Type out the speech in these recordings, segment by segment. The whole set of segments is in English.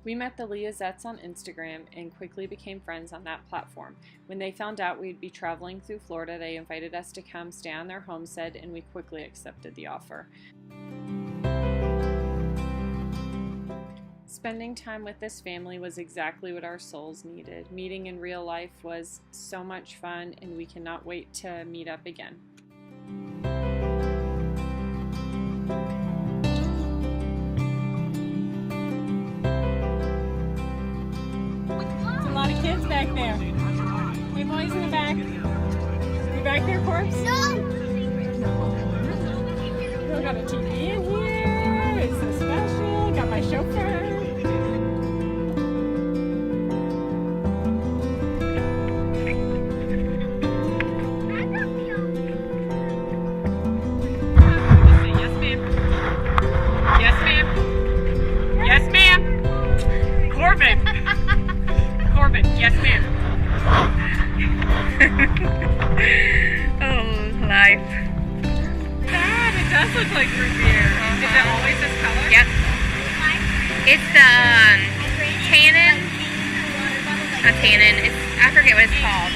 We met the Leazettes on Instagram and quickly became friends on that platform. When they found out we'd be traveling through Florida, they invited us to come stay on their homestead, and we quickly accepted the offer. Spending time with this family was exactly what our souls needed. Meeting in real life was so much fun, and we cannot wait to meet up again. A lot of kids back there. Hey, boys in the back. You back there, Corpse? No! We got a TV in here. It's so special. Got my chauffeur. Yes, ma'am. Yes, ma'am. Yes, ma'am. Corbin. Corbin, yes ma'am. Oh, life. God, it does look like root beer. Is it always this color? Yep. It's the tannin. Not tannin. I forget what it's called.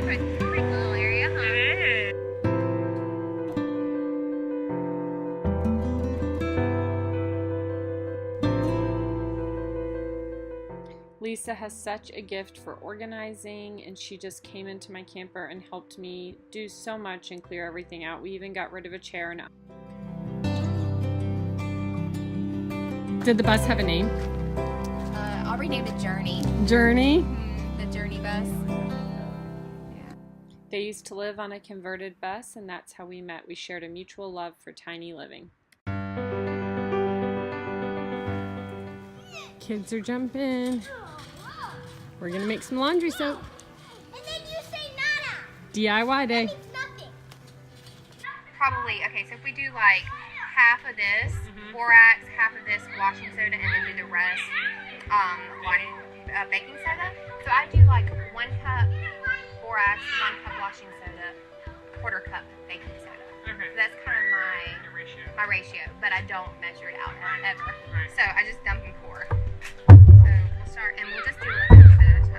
Pretty little area, huh? It is. Lisa has such a gift for organizing, and she just came into my camper and helped me do so much and clear everything out. We even got rid of a chair. And did the bus have a name? I'll rename it Journey. Journey. The Journey bus. They used to live on a converted bus, and that's how we met. We shared a mutual love for tiny living. Kids are jumping. We're gonna make some laundry soap. And then you say nada. DIY day. That means nothing. Probably, okay, so if we do like half of this borax, half of this washing soda, and then do the rest baking soda. So I do like 1 cup borax, 1 cup washing soda, 1/4 cup baking soda. Okay. So that's kind of my ratio, but I don't measure it out ever. Right. So I just dump and pour. So we'll start, and we'll just do a little bit at a time.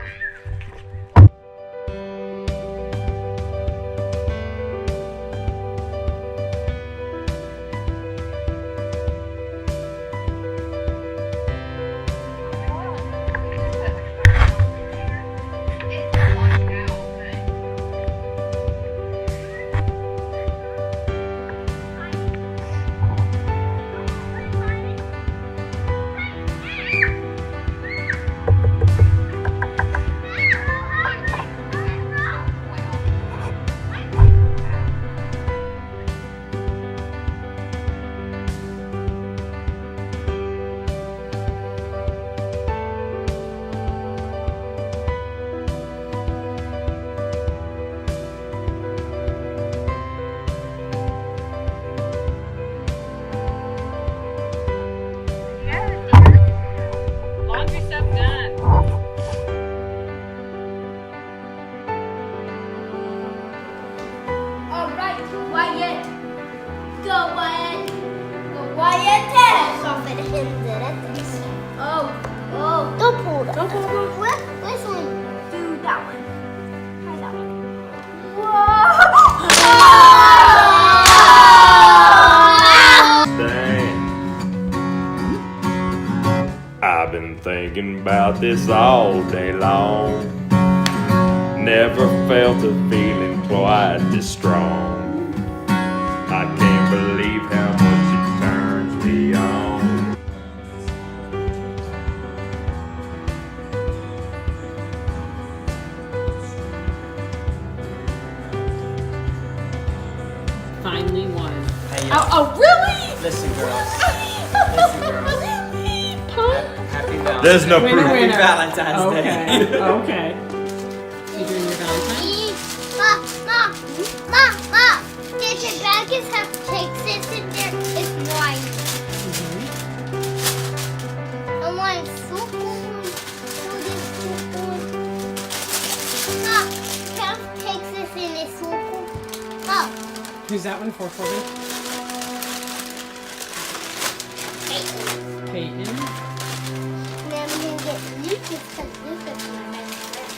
Laundry soap done. All right, Wyatt. Go, Wyatt. Go, Wyatt. Soften hindret. Oh. Don't pull that. Don't pull that. Listen. Do that one. Try that one. Whoa! Dang. I've been thinking about this all day long. Never felt a feeling quite this strong. I can't believe how much it turns me on. Finally won. Hey, Oh, really? listen, girls. Listen, girls. Happy Valentine's There's no Winner, proof. Happy winner. Valentine's Day. Okay. Okay. You doing your Valentine's? Ma. Did your baggage have cakes in there? It's white. I want soup. Ma, can I have Oh, Who's that one for, Corbin? Peyton. and then I'm gonna get Lucas because Lucas is my best friend.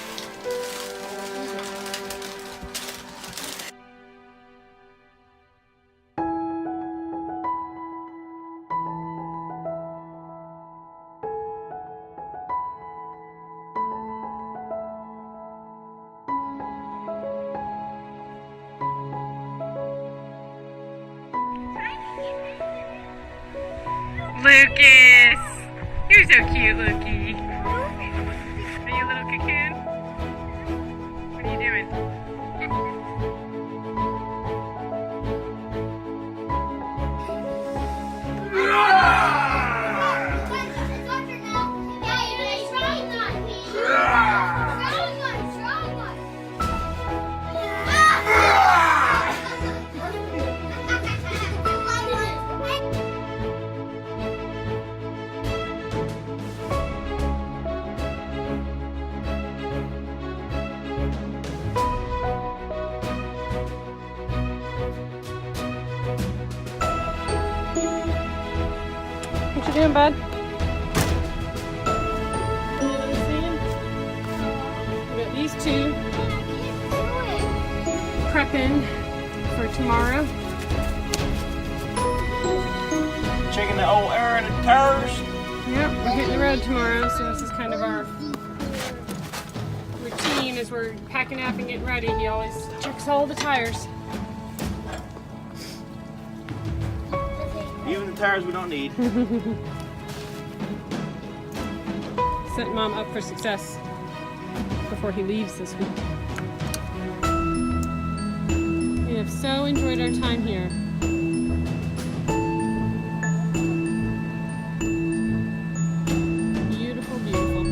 Lucas! You're so cute, Lukey. Are you a little cocoon? What are you doing? It's over now. Yeah, you're strong on me. Strong one, strong one. What you doing, bud? We got these two prepping for tomorrow. Checking the old air in the tires. Yep, we're hitting the road tomorrow, so this is kind of our routine as we're packing up and getting ready. He always checks all the tires. Even the tires we don't need. Set Mom up for success before he leaves this week. We have so enjoyed our time here. Beautiful, beautiful.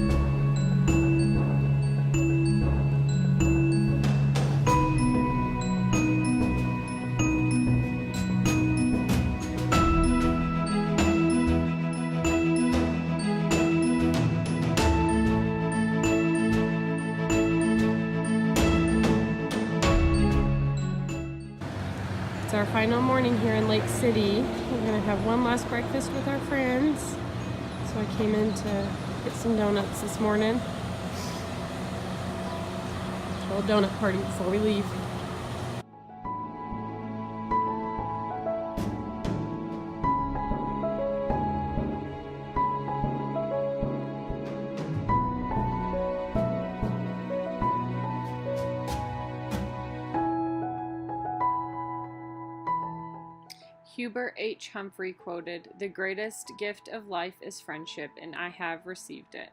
It's our final morning here in Lake City. We're gonna have one last breakfast with our friends. So I came in to get some donuts this morning. A little donut party before we leave. Hubert H. Humphrey quoted, "The greatest gift of life is friendship, and I have received it."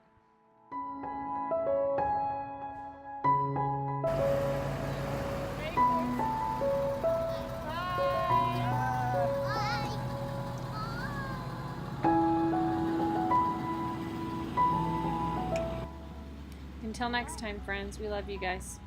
Until next time, friends, we love you guys.